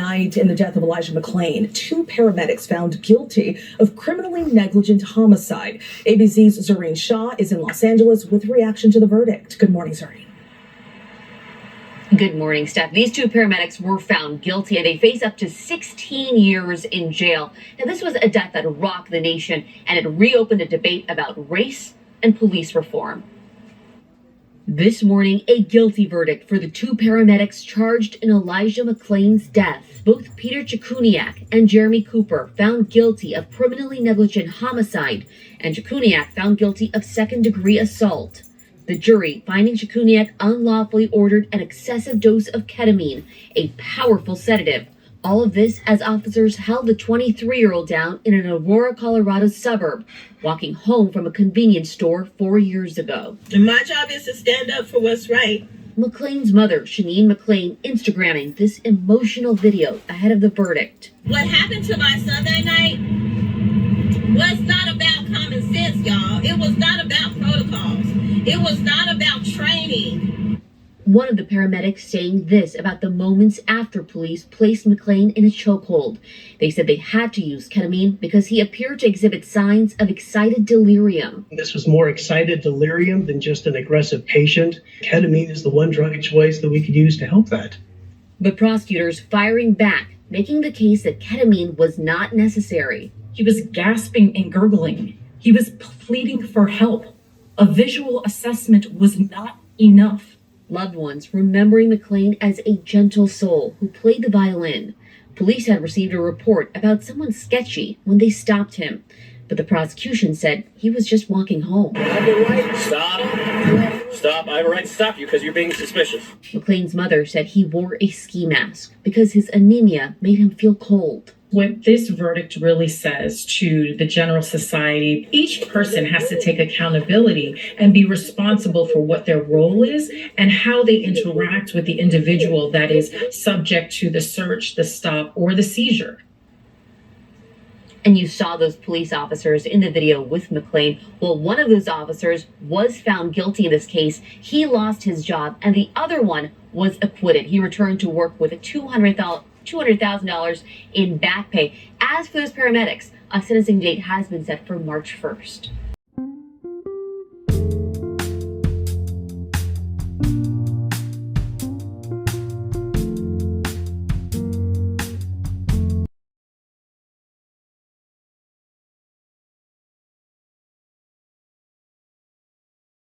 night in the death of Elijah McClain, 2 paramedics found guilty of criminally negligent homicide. ABC's Zareen Shah is in Los Angeles with reaction to the verdict. Good morning, Zareen. Good morning, Steph. These 2 paramedics were found guilty and they face up to 16 years in jail. Now, this was a death that rocked the nation and it reopened a debate about race and police reform. This morning, a guilty verdict for the 2 paramedics charged in Elijah McClain's death. Both Peter Chikuniak and Jeremy Cooper found guilty of criminally negligent homicide, and Chikuniak found guilty of second-degree assault. The jury, finding Chikuniak unlawfully ordered an excessive dose of ketamine, a powerful sedative. All of this as officers held the 23-year-old down in an Aurora, Colorado suburb, walking home from a convenience store 4 years ago. And my job is to stand up for what's right. McClain's mother, Shanine McClain, Instagramming this emotional video ahead of the verdict. What happened to my son that night was not about common sense, y'all. It was not about protocols. It was not about training. One of the paramedics saying this about the moments after police placed McClain in a chokehold. They said they had to use ketamine because he appeared to exhibit signs of excited delirium. This was more excited delirium than just an aggressive patient. Ketamine is the one drug of choice that we could use to help that. But prosecutors firing back, making the case that ketamine was not necessary. He was gasping and gurgling. He was pleading for help. A visual assessment was not enough. Loved ones remembering McClain as a gentle soul who played the violin. Police had received a report about someone sketchy when they stopped him, but the prosecution said he was just walking home. I have the right. Stop. I have a right to stop you because you're being suspicious. McClain's mother said he wore a ski mask because his anemia made him feel cold. What this verdict really says to the general society, each person has to take accountability and be responsible for what their role is and how they interact with the individual that is subject to the search, the stop, or the seizure. And you saw those police officers in the video with McClain. Well, one of those officers was found guilty in this case. He lost his job, and the other one was acquitted. He returned to work with a $200,000 in back pay. As for those paramedics, a sentencing date has been set for March 1st.